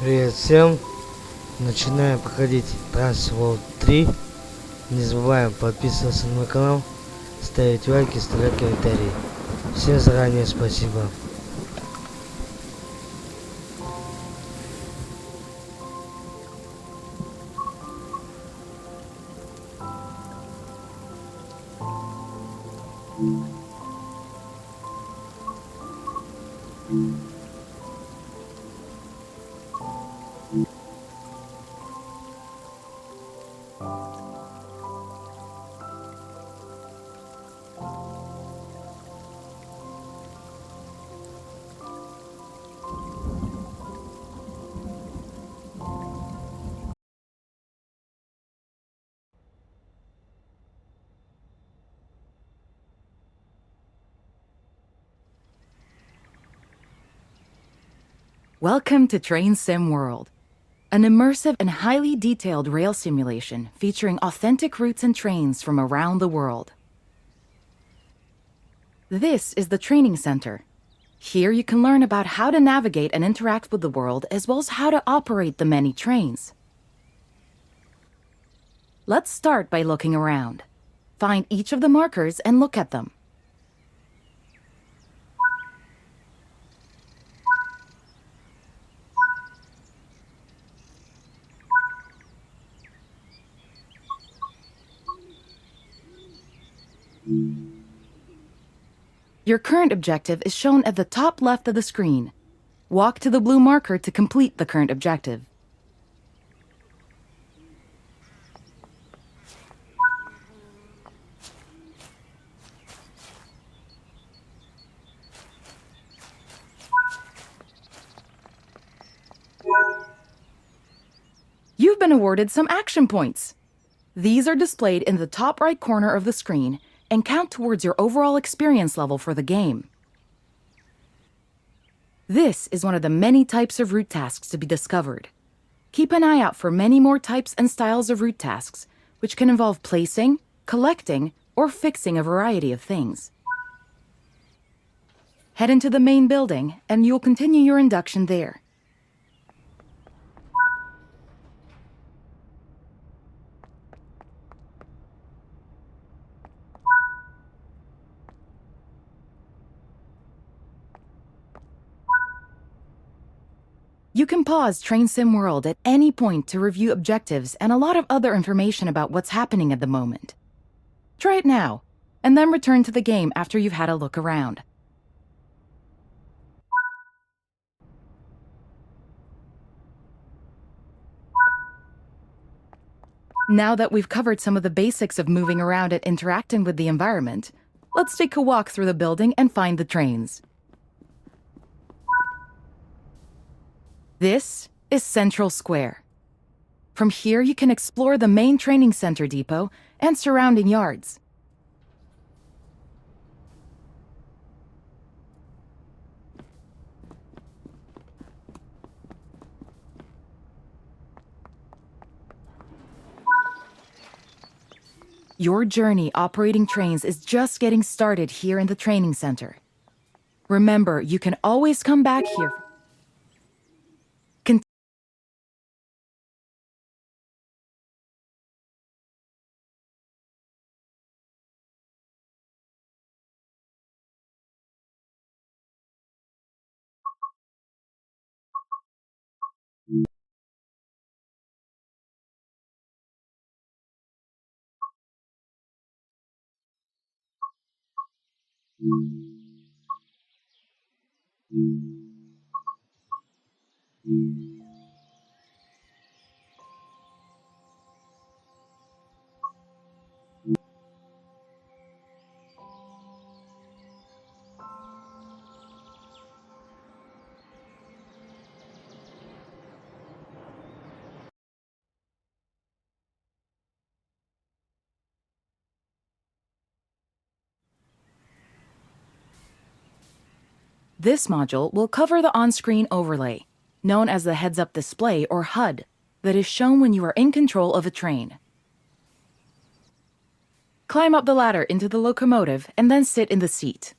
Привет всем! Начинаем проходить Процессор 3. Не забываем подписываться на мой канал, ставить лайки, оставлять комментарии. Всем заранее спасибо. Welcome to Train Sim World, an immersive and highly detailed rail simulation featuring authentic routes and trains from around the world. This is the training center. Here you can learn about how to navigate and interact with the world, as well as how to operate the many trains. Let's start by looking around. Find each of the markers and look at them. Your current objective is shown at the top left of the screen. Walk to the blue marker to complete the current objective. You've been awarded some action points. These are displayed in the top right corner of the screen and count towards your overall experience level for the game. This is one of the many types of route tasks to be discovered. Keep an eye out for many more types and styles of route tasks, which can involve placing, collecting, or fixing a variety of things. Head into the main building, and you'll continue your induction there. You can pause Train Sim World at any point to review objectives and a lot of other information about what's happening at the moment. Try it now, and then return to the game after you've had a look around. Now that we've covered some of the basics of moving around and interacting with the environment, let's take a walk through the building and find the trains. This is Central Square. From here, you can explore the main training center depot and surrounding yards. Your journey operating trains is just getting started here in the training center. Remember, you can always come back here. This module will cover the on-screen overlay, known as the heads-up display or HUD, that is shown when you are in control of a train. Climb up the ladder into the locomotive and then sit in the seat.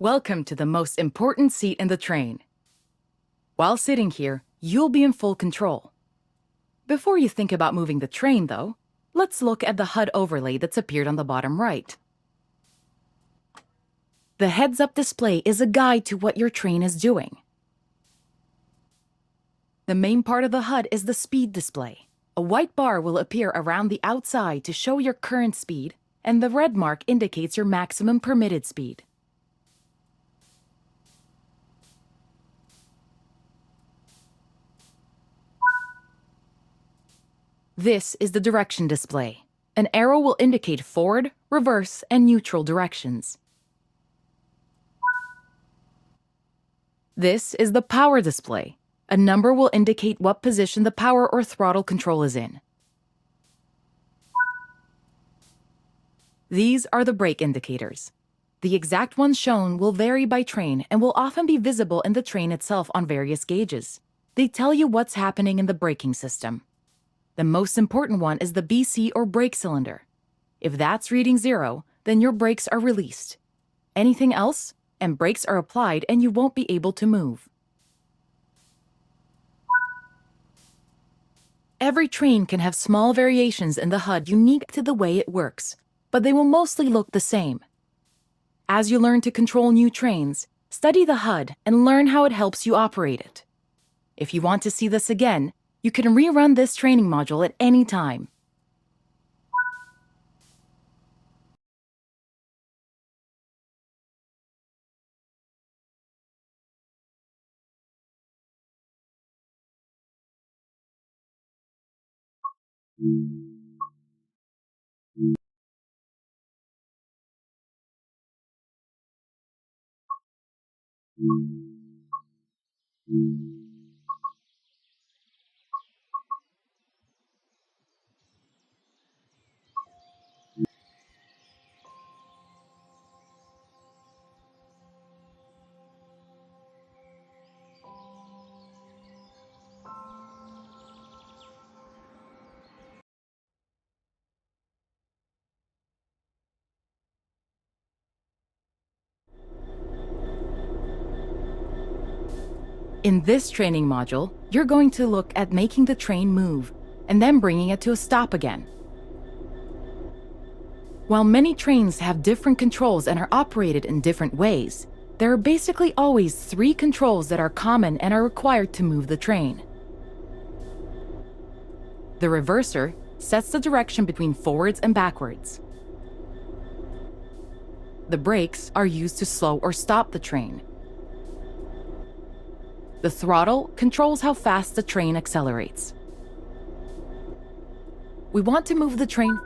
Welcome to the most important seat in the train. While sitting here, you'll be in full control. Before you think about moving the train, though, let's look at the HUD overlay that's appeared on the bottom right. The heads-up display is a guide to what your train is doing. The main part of the HUD is the speed display. A white bar will appear around the outside to show your current speed, and the red mark indicates your maximum permitted speed. This is the direction display. An arrow will indicate forward, reverse, and neutral directions. This is the power display. A number will indicate what position the power or throttle control is in. These are the brake indicators. The exact ones shown will vary by train and will often be visible in the train itself on various gauges. They tell you what's happening in the braking system. The most important one is the BC or brake cylinder. If that's reading 0, then your brakes are released. Anything else, and brakes are applied and you won't be able to move. Every train can have small variations in the HUD unique to the way it works, but they will mostly look the same. As you learn to control new trains, study the HUD and learn how it helps you operate it. If you want to see this again, you can rerun this training module at any time. In this training module, you're going to look at making the train move, and then bringing it to a stop again. While many trains have different controls and are operated in different ways, there are basically always 3 controls that are common and are required to move the train. The reverser sets the direction between forwards and backwards. The brakes are used to slow or stop the train. The throttle controls how fast the train accelerates. We want to move the train.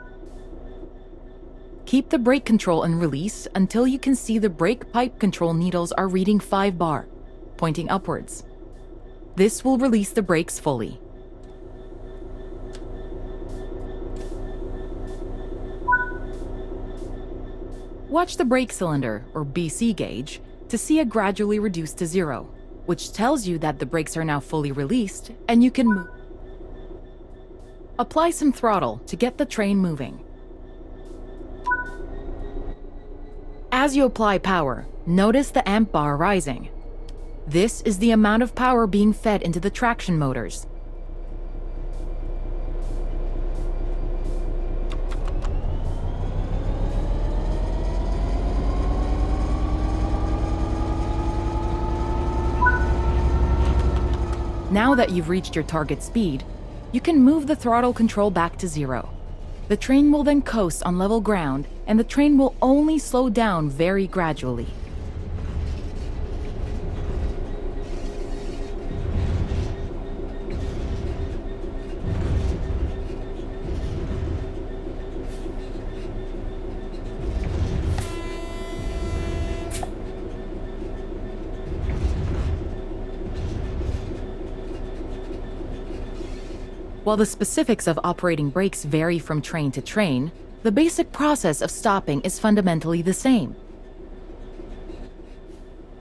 Keep the brake control and release until you can see the brake pipe control needles are reading 5 bar, pointing upwards. This will release the brakes fully. Watch the brake cylinder, or BC gauge, to see it gradually reduce to 0. Which tells you that the brakes are now fully released and you can move. Apply some throttle to get the train moving. As you apply power, notice the amp bar rising. This is the amount of power being fed into the traction motors. Now that you've reached your target speed, you can move the throttle control back to 0. The train will then coast on level ground, and the train will only slow down very gradually. While the specifics of operating brakes vary from train to train, the basic process of stopping is fundamentally the same.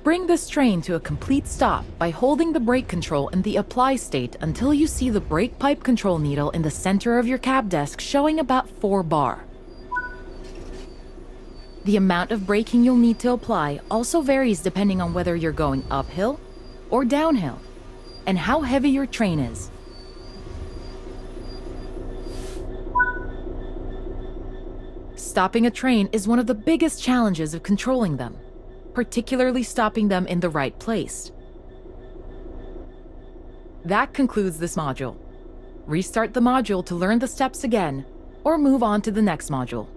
Bring this train to a complete stop by holding the brake control in the apply state until you see the brake pipe control needle in the center of your cab desk showing about 4 bar. The amount of braking you'll need to apply also varies depending on whether you're going uphill or downhill, and how heavy your train is. Stopping a train is one of the biggest challenges of controlling them, particularly stopping them in the right place. That concludes this module. Restart the module to learn the steps again, or move on to the next module.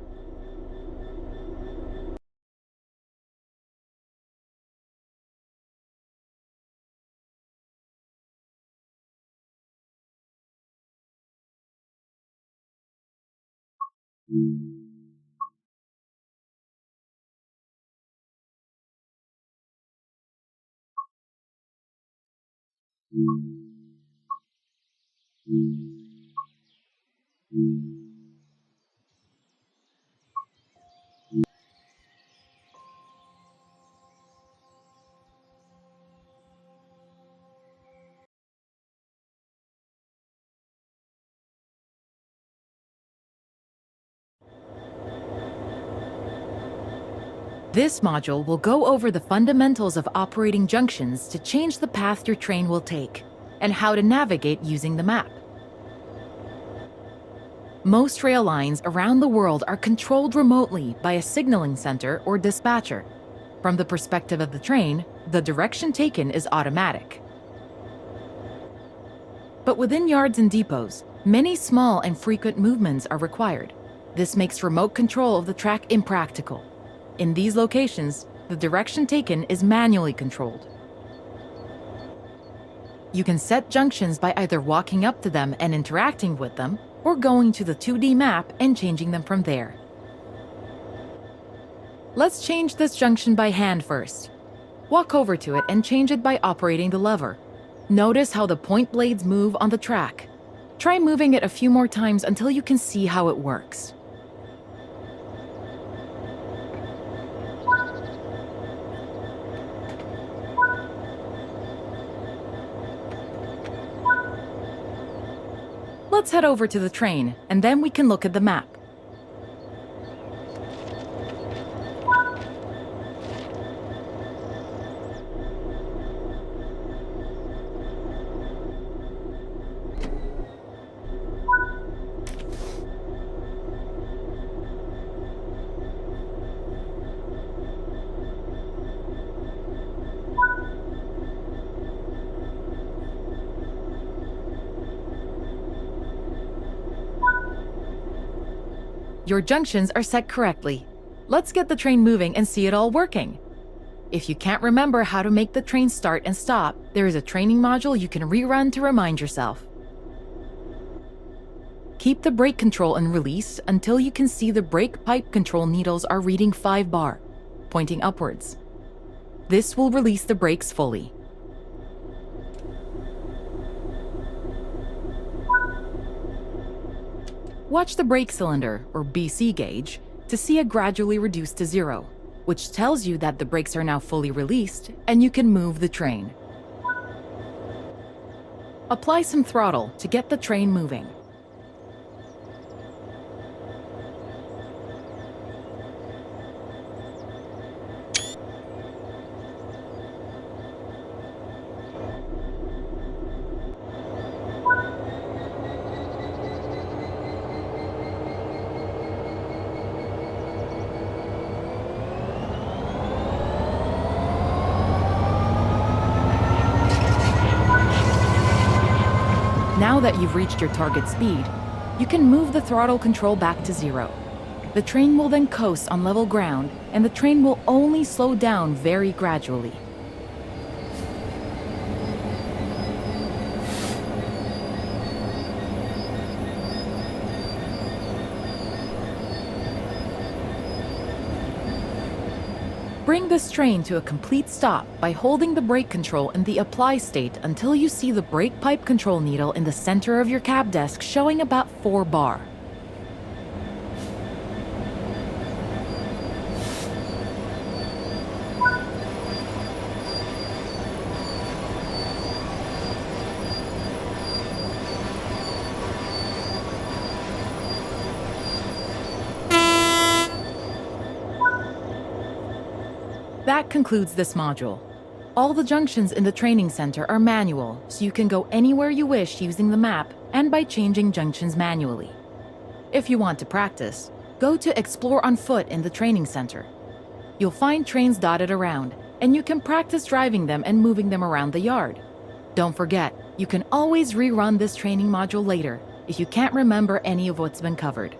This module will go over the fundamentals of operating junctions to change the path your train will take, and how to navigate using the map. Most rail lines around the world are controlled remotely by a signaling center or dispatcher. From the perspective of the train, the direction taken is automatic. But within yards and depots, many small and frequent movements are required. This makes remote control of the track impractical. In these locations, the direction taken is manually controlled. You can set junctions by either walking up to them and interacting with them, or going to the 2D map and changing them from there. Let's change this junction by hand first. Walk over to it and change it by operating the lever. Notice how the point blades move on the track. Try moving it a few more times until you can see how it works. Let's head over to the train, and then we can look at the map. Your junctions are set correctly. Let's get the train moving and see it all working. If you can't remember how to make the train start and stop, there is a training module you can rerun to remind yourself. Keep the brake control in release until you can see the brake pipe control needles are reading 5 bar, pointing upwards. This will release the brakes fully. Watch the brake cylinder, or BC gauge, to see it gradually reduce to 0, which tells you that the brakes are now fully released and you can move the train. Apply some throttle to get the train moving. Now that you've reached your target speed, you can move the throttle control back to 0. The train will then coast on level ground, and the train will only slow down very gradually. Bring this train to a complete stop by holding the brake control in the apply state until you see the brake pipe control needle in the center of your cab desk showing about 4 bar. That concludes this module. All the junctions in the training center are manual, so you can go anywhere you wish using the map and by changing junctions manually. If you want to practice, go to Explore on Foot in the training center. You'll find trains dotted around, and you can practice driving them and moving them around the yard. Don't forget, you can always rerun this training module later if you can't remember any of what's been covered.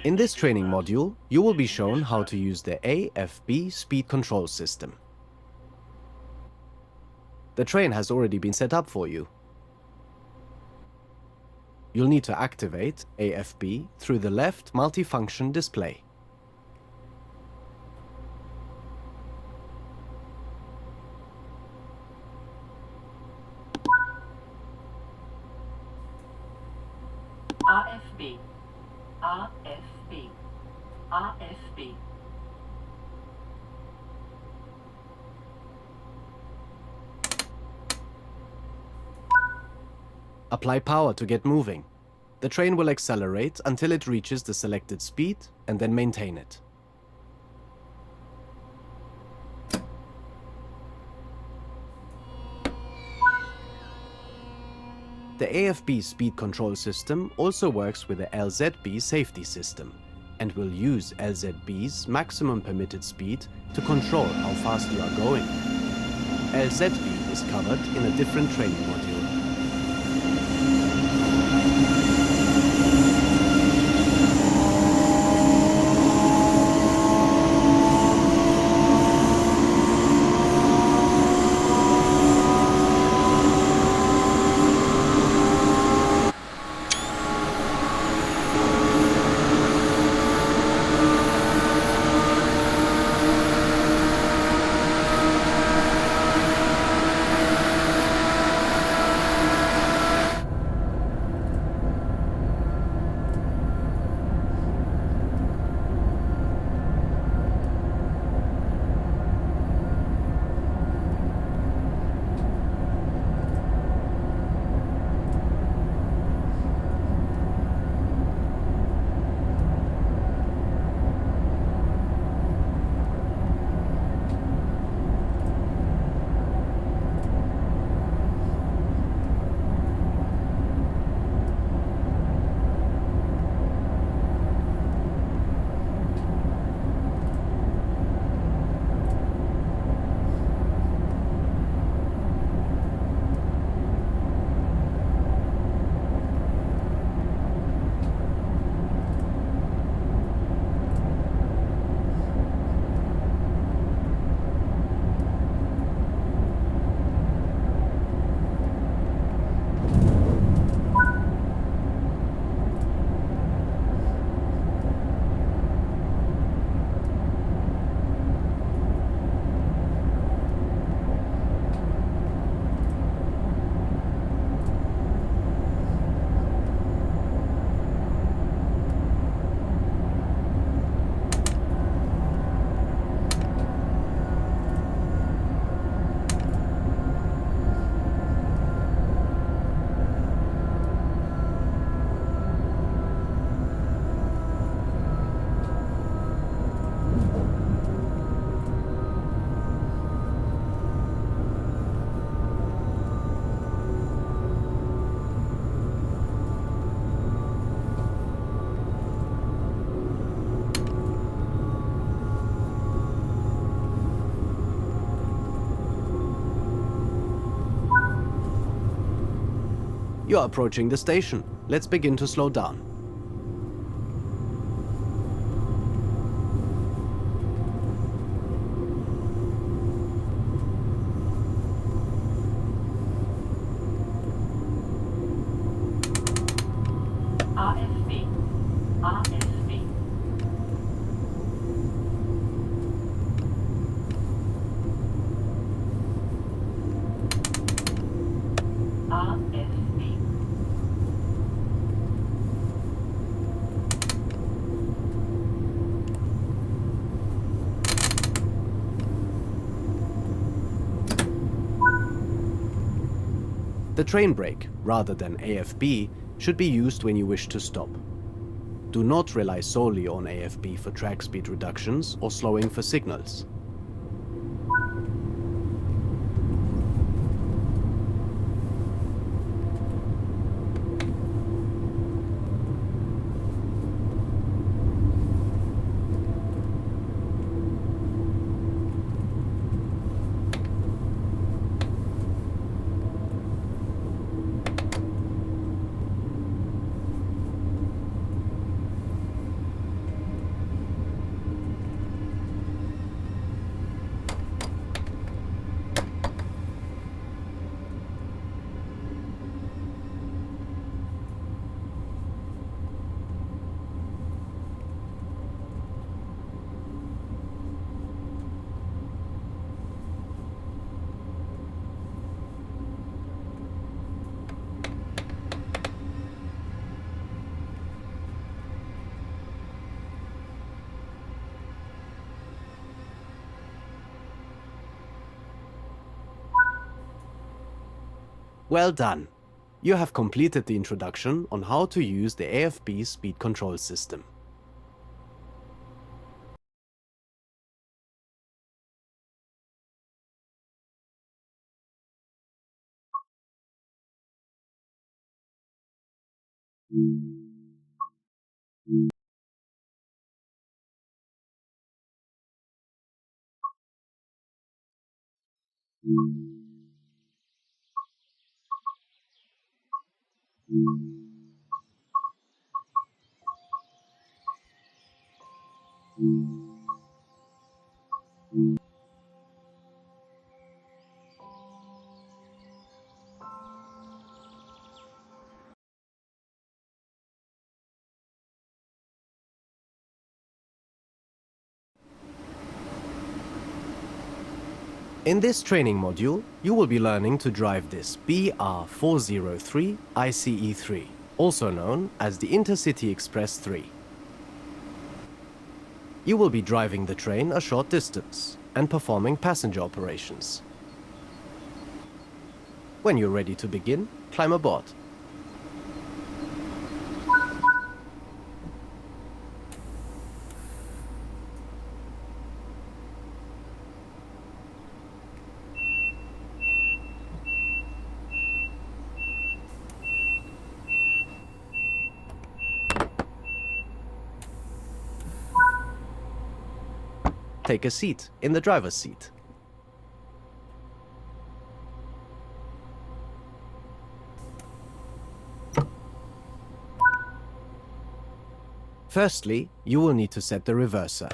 In this training module, you will be shown how to use the AFB speed control system. The train has already been set up for you. You'll need to activate AFB through the left multifunction display. AFB, AFB, AFB. Apply power to get moving. The train will accelerate until it reaches the selected speed and then maintain it. The AFB speed control system also works with the LZB safety system and will use LZB's maximum permitted speed to control how fast you are going. LZB is covered in a different training module. You are approaching the station. Let's begin to slow down. AFB. AFB. AFB. The train brake, rather than AFB, should be used when you wish to stop. Do not rely solely on AFB for track speed reductions or slowing for signals. Well done! You have completed the introduction on how to use the AFB speed control system. In this training module, you will be learning to drive this BR403 ICE3, also known as the Intercity Express 3. You will be driving the train a short distance and performing passenger operations. When you're ready to begin, climb aboard. Take a seat in the driver's seat. Firstly, you will need to set the reverser.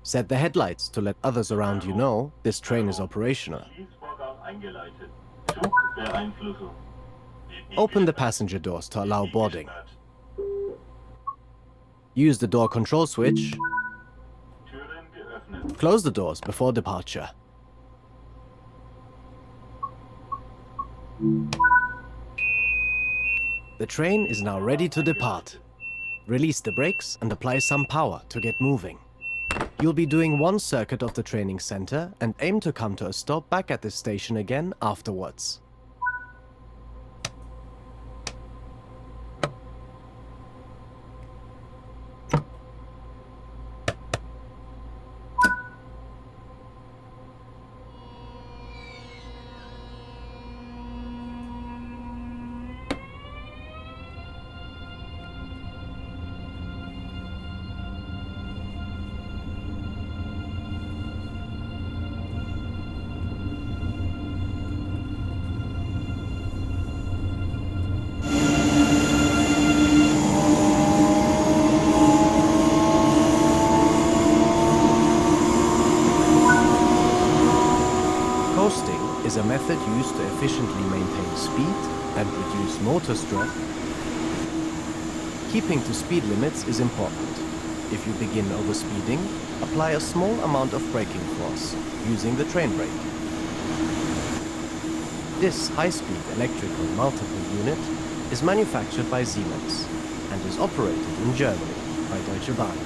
Set the headlights to let others around you know this train is operational. Open the passenger doors to allow boarding. Use the door control switch. Close the doors before departure. The train is now ready to depart. Release the brakes and apply some power to get moving. You'll be doing one circuit of the training center and aim to come to a stop back at this station again afterwards. used to efficiently maintain speed and reduce motor stress, keeping to speed limits is important. If you begin overspeeding, apply a small amount of braking force using the train brake. This high-speed electrical multiple unit is manufactured by Siemens and is operated in Germany by Deutsche Bahn.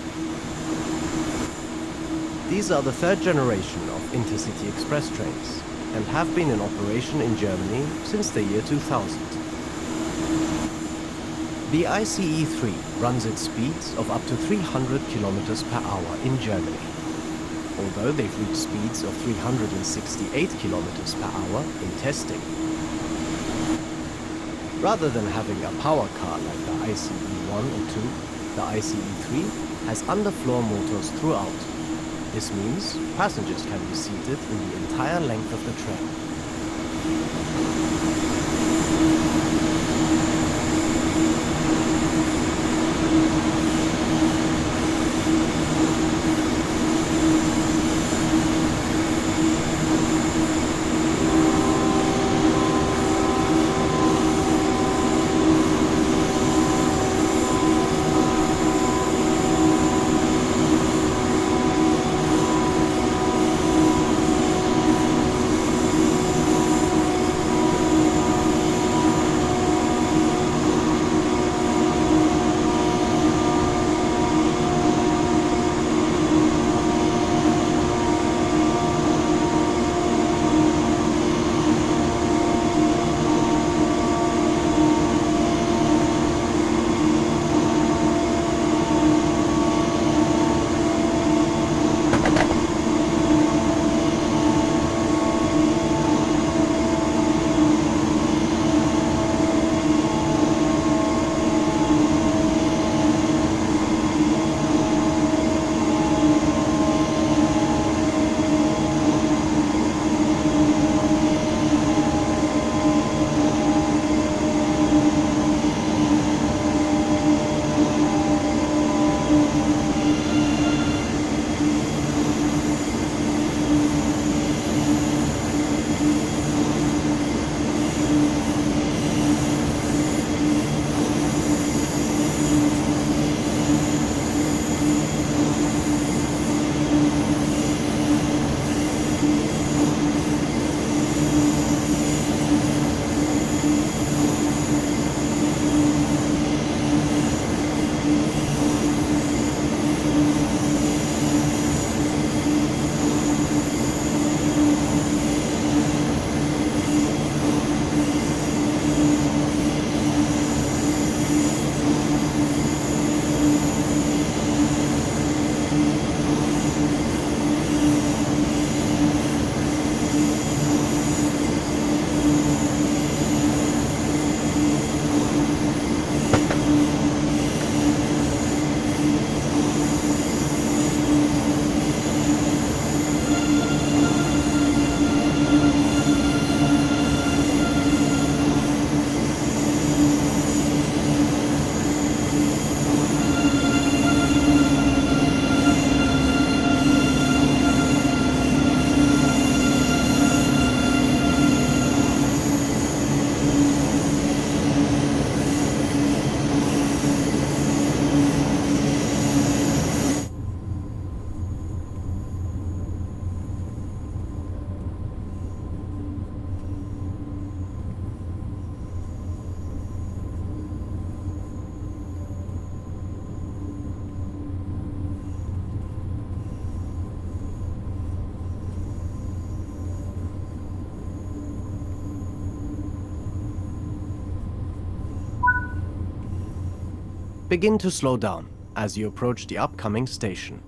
These are the third generation of intercity express trains and have been in operation in Germany since the year 2000. The ICE-3 runs at speeds of up to 300 kilometers per hour in Germany, although they've reached speeds of 368 kilometers per hour in testing. Rather than having a power car like the ICE-1 and 2, the ICE-3 has underfloor motors throughout. This means passengers can be seated in the entire length of the train. Begin to slow down as you approach the upcoming station.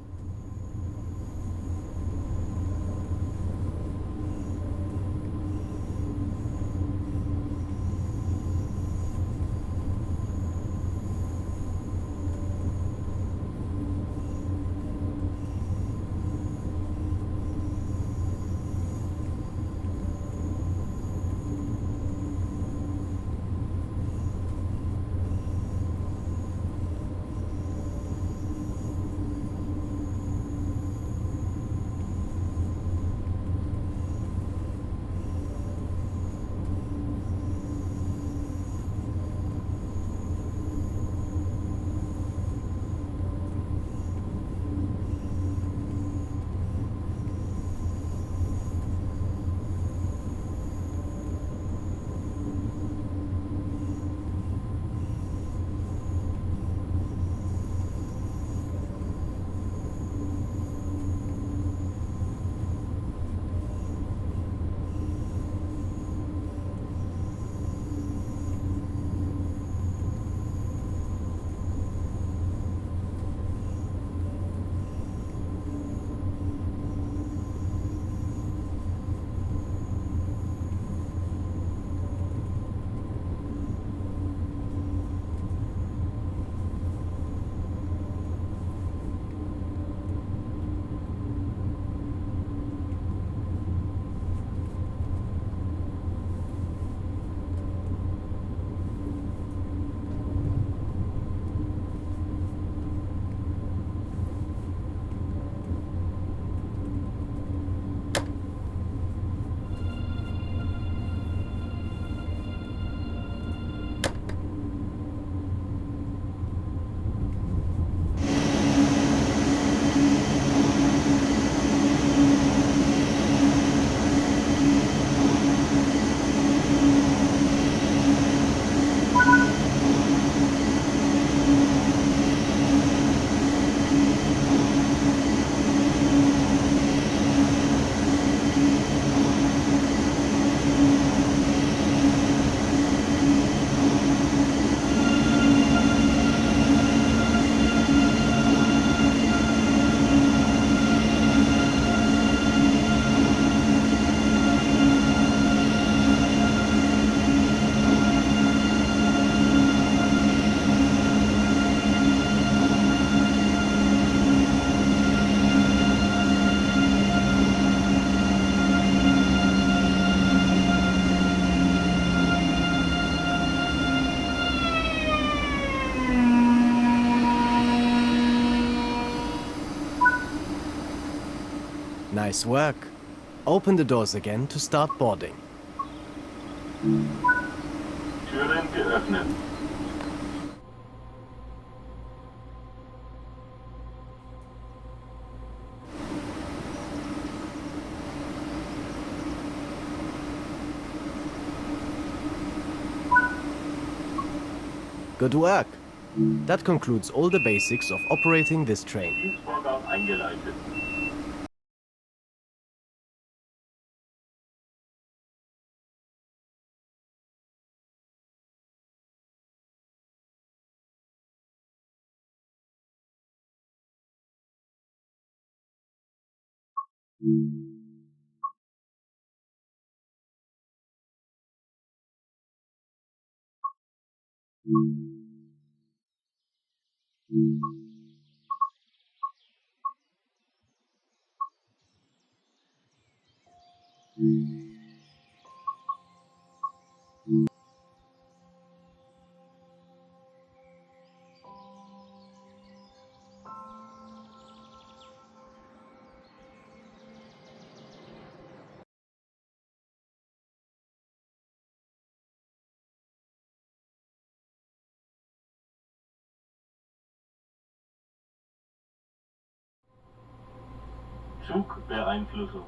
Nice work. Open the doors again to start boarding. Türen geöffnet. Good work. That concludes all the basics of operating this train. Dienstvorgang eingeleitet. Zugbeeinflussung.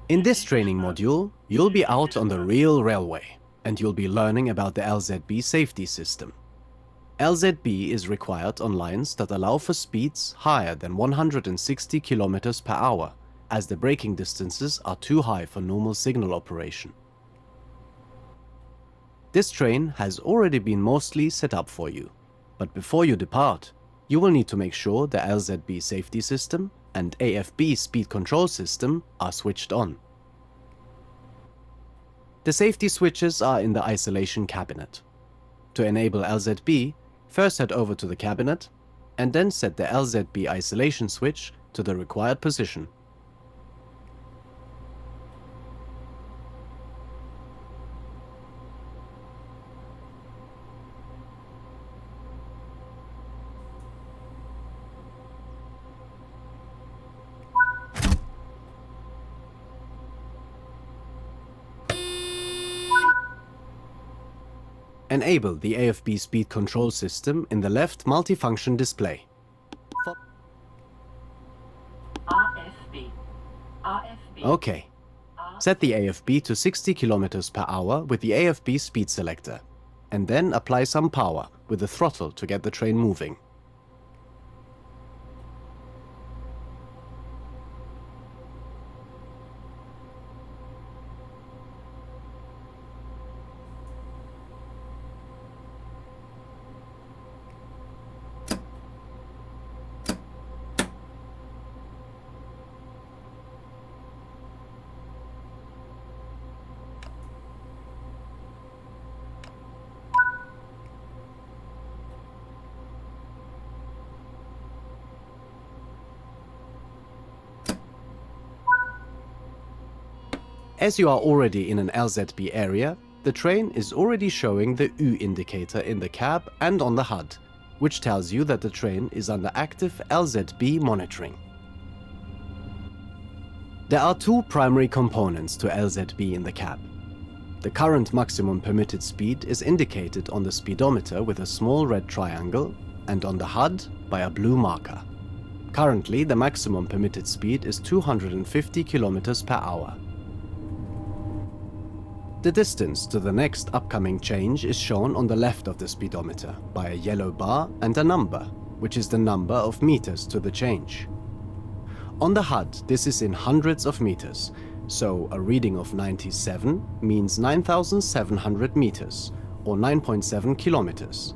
In this training module, you'll be out on the real railway, and you'll be learning about the LZB safety system. LZB is required on lines that allow for speeds higher than 160 km per hour, as the braking distances are too high for normal signal operation. This train has already been mostly set up for you, but before you depart, you will need to make sure the LZB safety system and AFB speed control system are switched on. The safety switches are in the isolation cabinet. To enable LZB, first head over to the cabinet and then set the LZB isolation switch to the required position. Enable the AFB speed control system in the left multifunction display. AFB. AFB. Okay. Set the AFB to 60 km per hour with the AFB speed selector, and then apply some power with the throttle to get the train moving. As you are already in an LZB area, the train is already showing the U indicator in the cab and on the HUD, which tells you that the train is under active LZB monitoring. There are two primary components to LZB in the cab. The current maximum permitted speed is indicated on the speedometer with a small red triangle and on the HUD by a blue marker. Currently, the maximum permitted speed is 250 km per hour. The distance to the next upcoming change is shown on the left of the speedometer by a yellow bar and a number, which is the number of meters to the change. On the HUD, this is in hundreds of meters, so a reading of 97 means 9,700 meters, or 9.7 kilometers.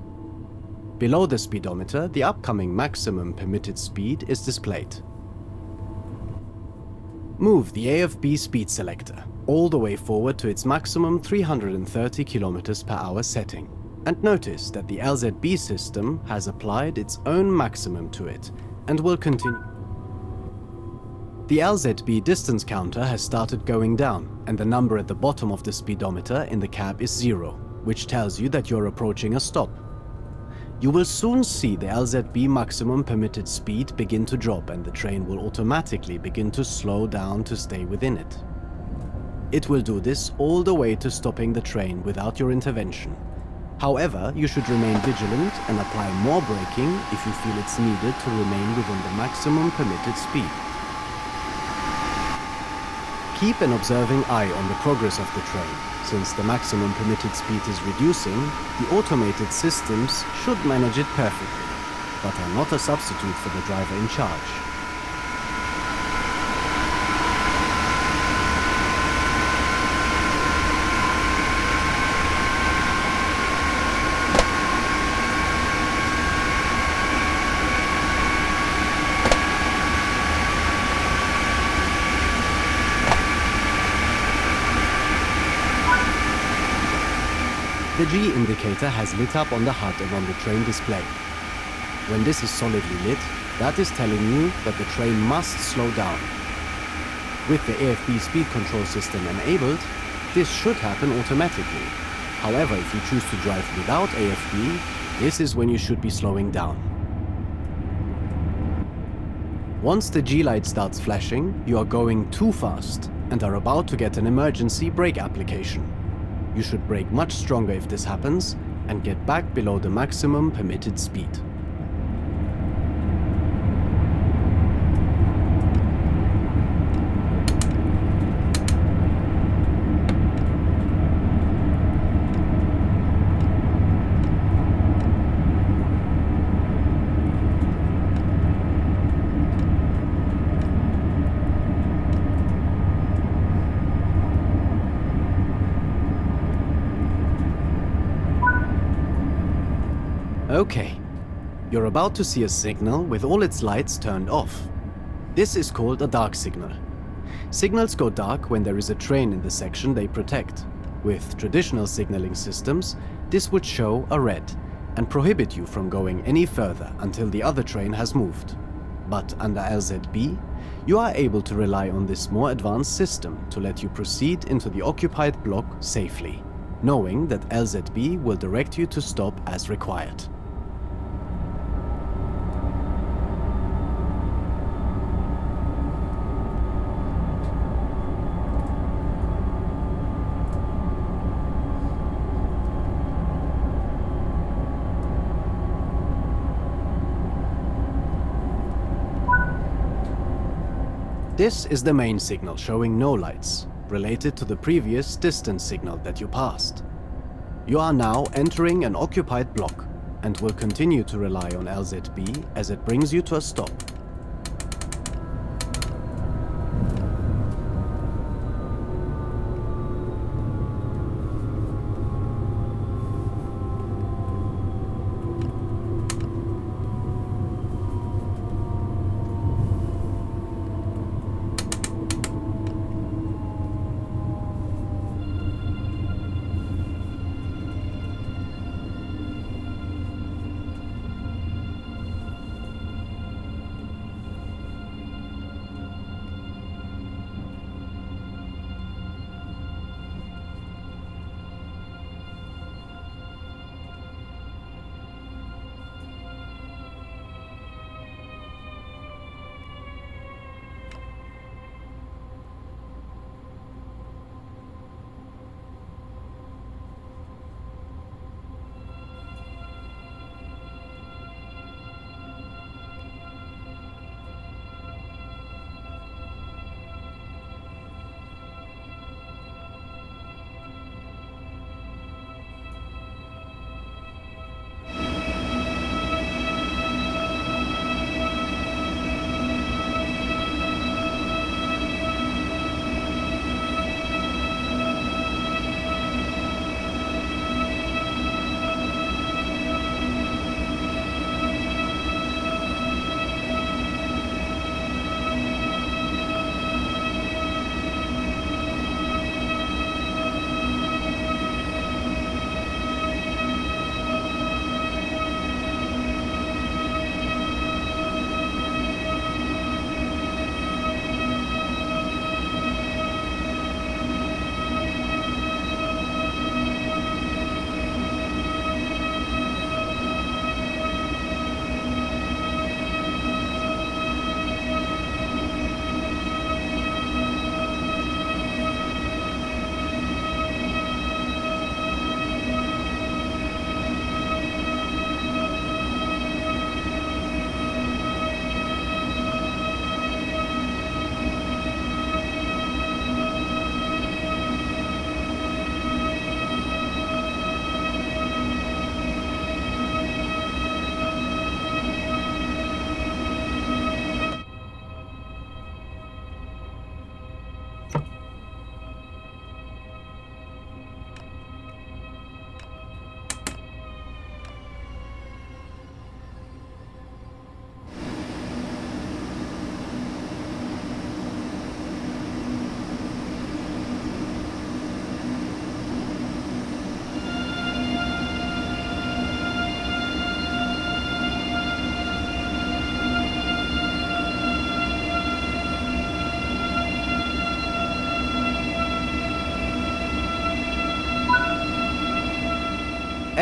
Below the speedometer, the upcoming maximum permitted speed is displayed. Move the AFB speed selector all the way forward to its maximum 330 km per hour setting, and notice that the LZB system has applied its own maximum to it and will continue. The LZB distance counter has started going down, and the number at the bottom of the speedometer in the cab is 0, which tells you that you're approaching a stop. You will soon see the LZB maximum permitted speed begin to drop, and the train will automatically begin to slow down to stay within it. It will do this all the way to stopping the train without your intervention. However, you should remain vigilant and apply more braking if you feel it's needed to remain within the maximum permitted speed. Keep an observing eye on the progress of the train. Since the maximum permitted speed is reducing, the automated systems should manage it perfectly, but are not a substitute for the driver in charge. The G indicator has lit up on the HUD and on the train display. When this is solidly lit, that is telling you that the train must slow down. With the AFB speed control system enabled, this should happen automatically. However, if you choose to drive without AFB, this is when you should be slowing down. Once the G light starts flashing, you are going too fast and are about to get an emergency brake application. You should brake much stronger if this happens and get back below the maximum permitted speed. Okay, you're about to see a signal with all its lights turned off. This is called a dark signal. Signals go dark when there is a train in the section they protect. With traditional signaling systems, this would show a red and prohibit you from going any further until the other train has moved. But under LZB, you are able to rely on this more advanced system to let you proceed into the occupied block safely, knowing that LZB will direct you to stop as required. This is the main signal showing no lights, related to the previous distance signal that you passed. You are now entering an occupied block and will continue to rely on LZB as it brings you to a stop.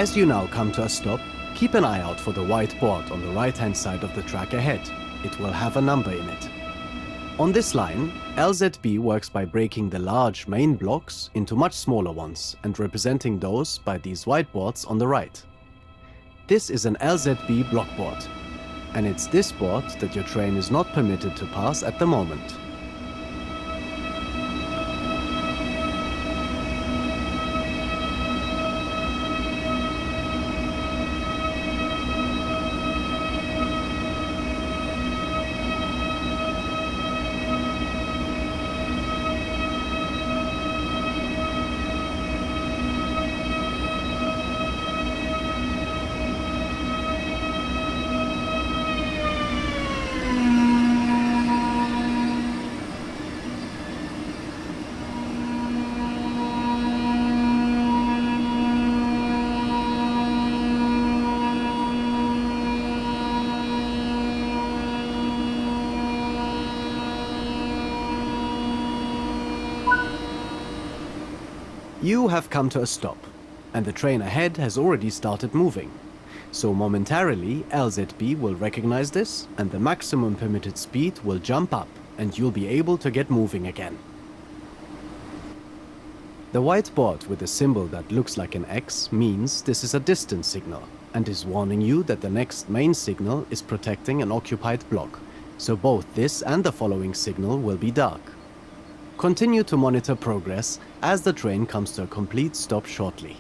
As you now come to a stop, keep an eye out for the white board on the right-hand side of the track ahead. It will have a number in it. On this line, LZB works by breaking the large main blocks into much smaller ones and representing those by these whiteboards on the right. This is an LZB block board, and it's this board that your train is not permitted to pass at the moment. You have come to a stop, and the train ahead has already started moving. So momentarily, LZB will recognize this, and the maximum permitted speed will jump up, and you'll be able to get moving again. The white board with a symbol that looks like an X means this is a distance signal, and is warning you that the next main signal is protecting an occupied block, so both this and the following signal will be dark. Continue to monitor progress as the train comes to a complete stop shortly.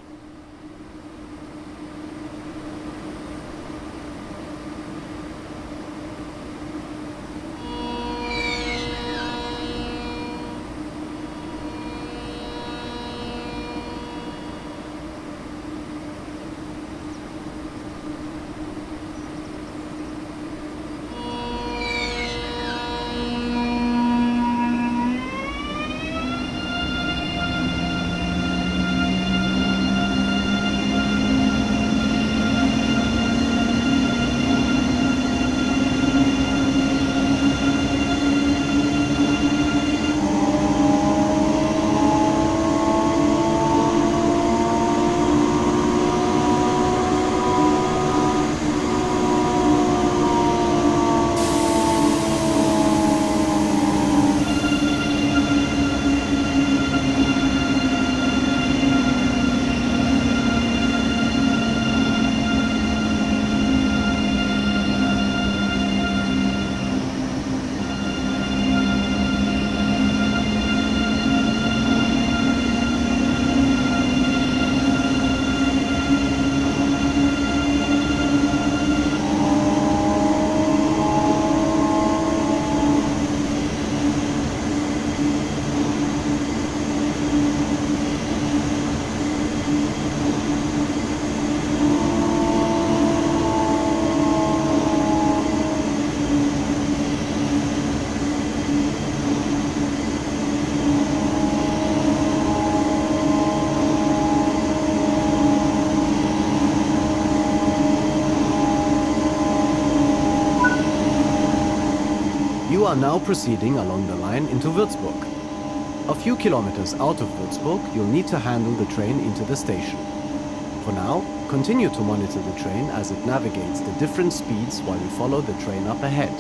You are now proceeding along the line into Würzburg. A few kilometers out of Würzburg, you'll need to handle the train into the station. For now, continue to monitor the train as it navigates the different speeds while you follow the train up ahead.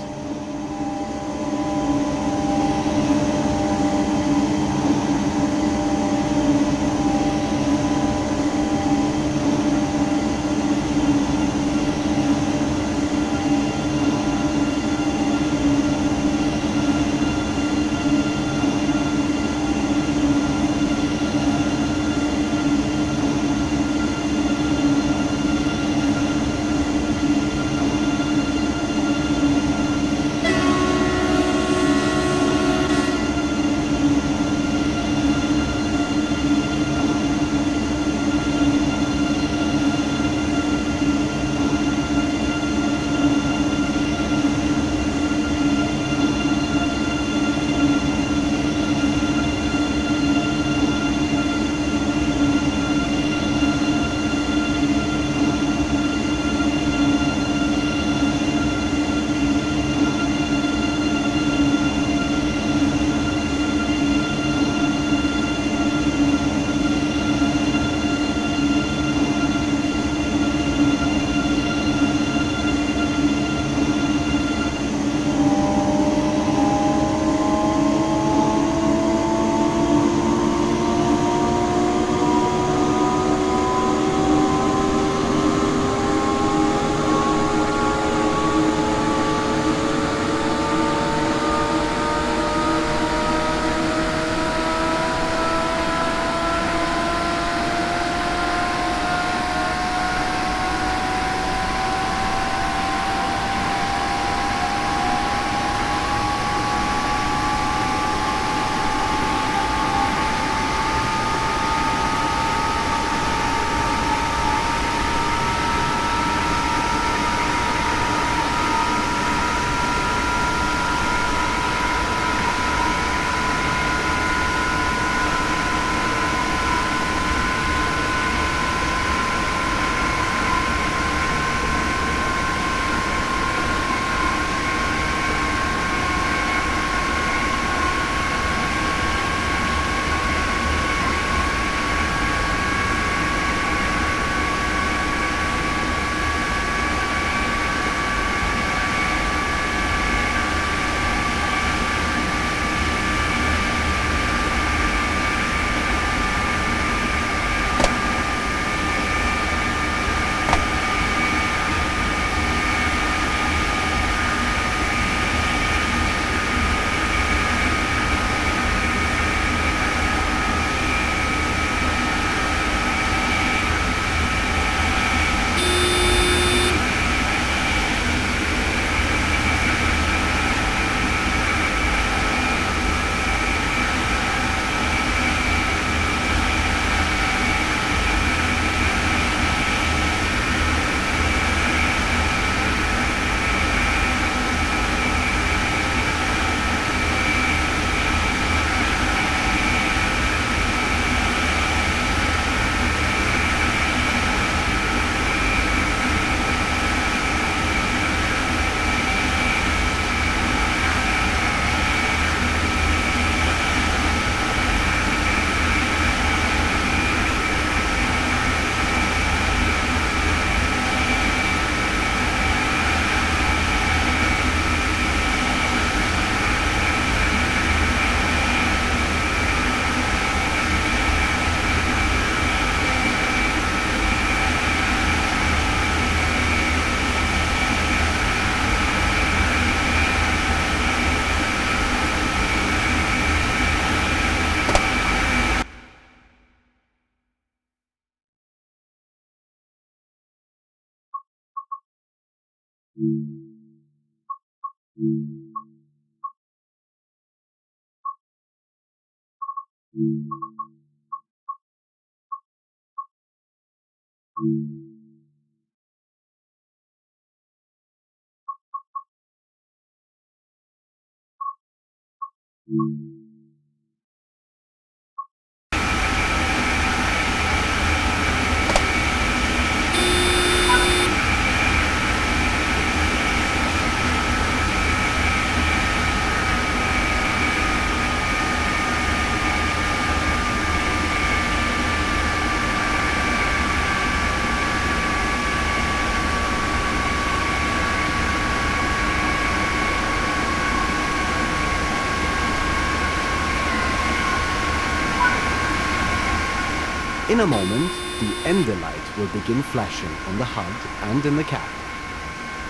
In a moment, the ender light will begin flashing on the HUD and in the cap.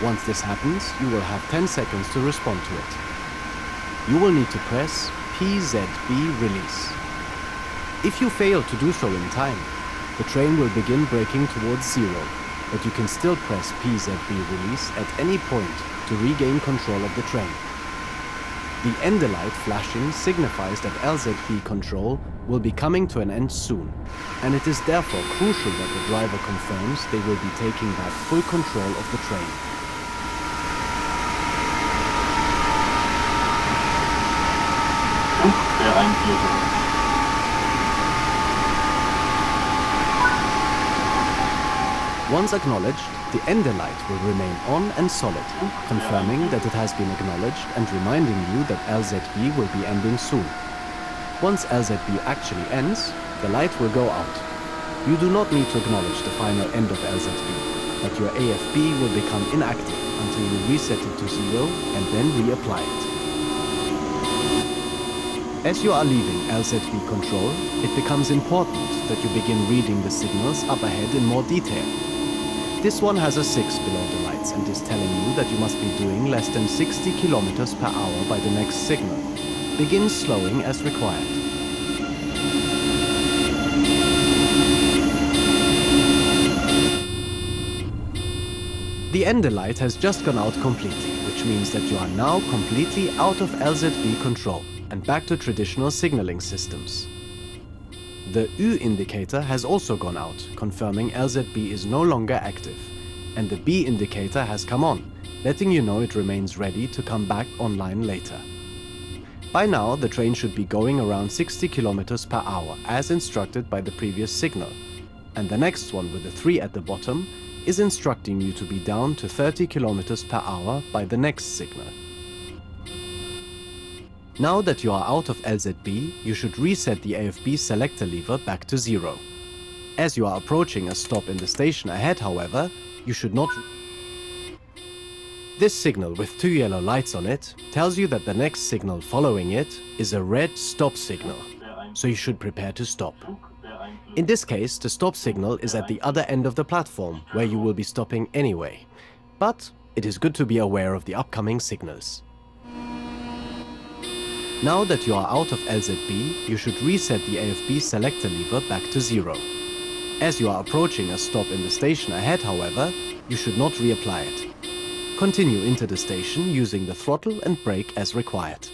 Once this happens, you will have 10 seconds to respond to it. You will need to press PZB release. If you fail to do so in time, the train will begin braking towards zero, but you can still press PZB release at any point to regain control of the train. The ender light flashing signifies that LZB control will be coming to an end soon, and it is therefore crucial that the driver confirms they will be taking back full control of the train. Zug beeinflussen. Once acknowledged, the ender light will remain on and solid, confirming that it has been acknowledged and reminding you that LZB will be ending soon. Once LZB actually ends, the light will go out. You do not need to acknowledge the final end of LZB, but your AFB will become inactive until you reset it to zero and then reapply it. As you are leaving LZB control, it becomes important that you begin reading the signals up ahead in more detail. This one has a 6 below the lights and is telling you that you must be doing less than 60 kilometers per hour by the next signal. Begin slowing as required. The ender light has just gone out completely, which means that you are now completely out of LZB control and back to traditional signaling systems. The U indicator has also gone out, confirming LZB is no longer active, and the B indicator has come on, letting you know it remains ready to come back online later. By now, the train should be going around 60 kilometers per hour, as instructed by the previous signal, and the next one with the 3 at the bottom is instructing you to be down to 30 kilometers per hour by the next signal. Now that you are out of LZB, you should reset the AFB selector lever back to zero. As you are approaching a stop in the station ahead, however, you should not... This signal with 2 yellow lights on it tells you that the next signal following it is a red stop signal, so you should prepare to stop. In this case, the stop signal is at the other end of the platform, where you will be stopping anyway. But it is good to be aware of the upcoming signals. Now that you are out of LZB, you should reset the AFB selector lever back to zero. As you are approaching a stop in the station ahead, however, you should not reapply it. Continue into the station using the throttle and brake as required.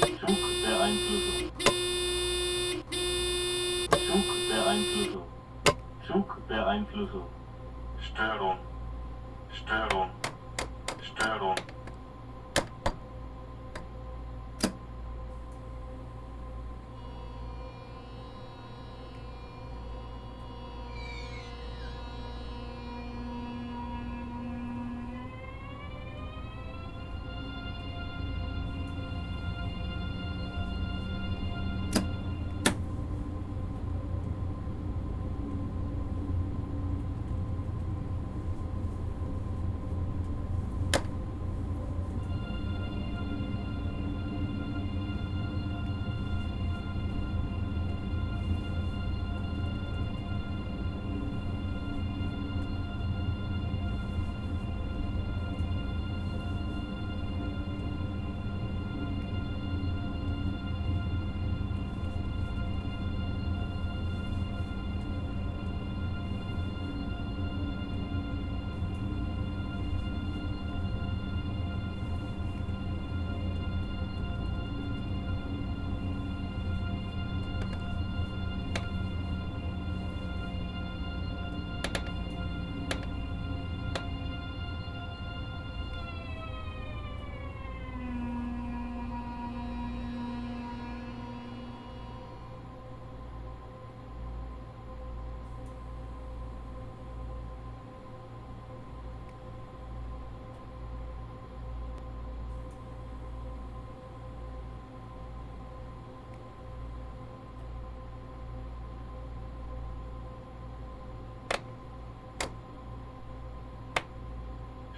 Zugbeeinflussung. Zugbeeinflussung. Zugbeeinflussung. Störung. Störung. Störung.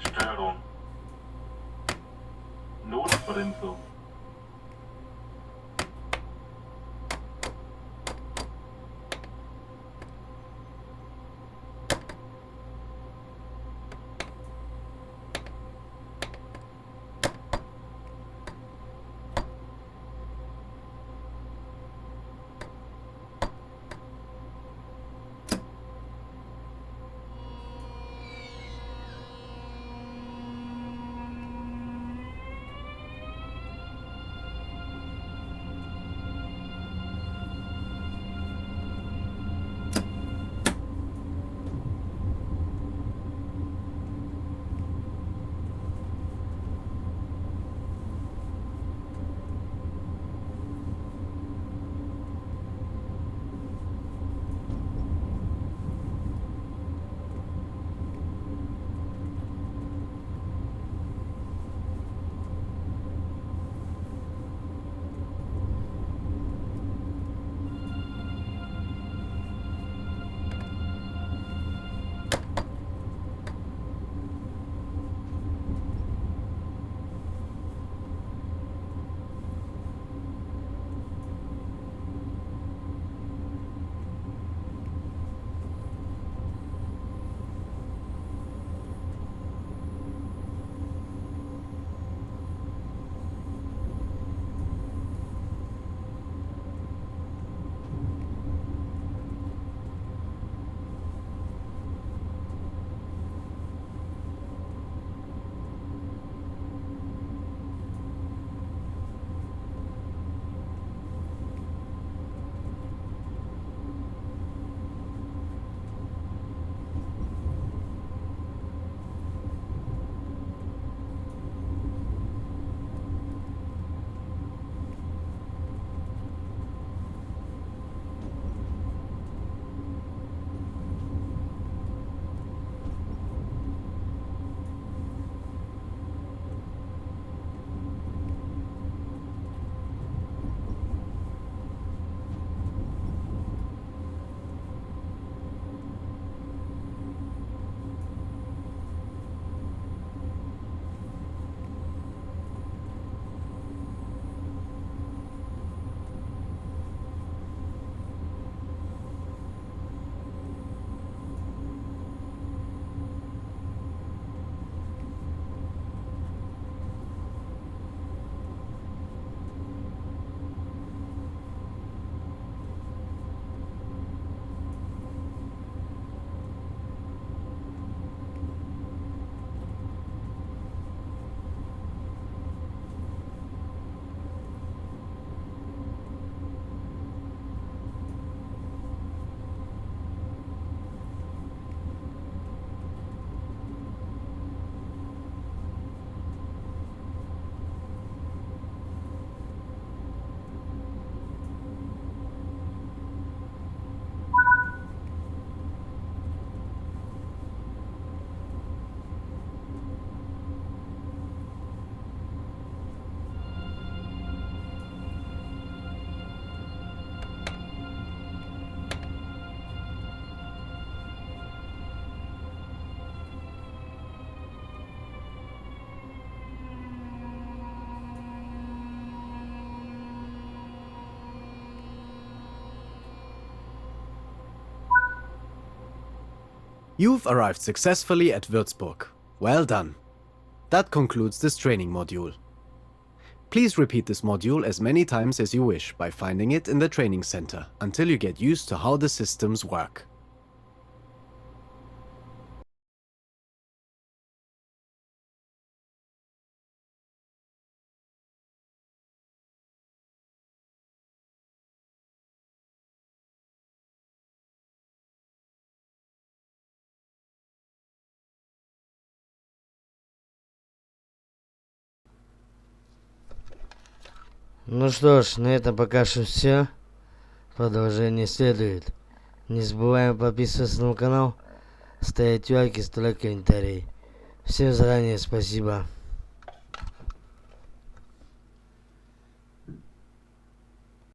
Störung. Notbremsung. You've arrived successfully at Würzburg. Well done. That concludes this training module. Please repeat this module as many times as you wish by finding it in the training center until you get used to how the systems work. Ну что ж, на этом пока что все. Продолжение следует. Не забываем подписываться на канал, ставить лайки, оставлять комментарии. Всем заранее спасибо.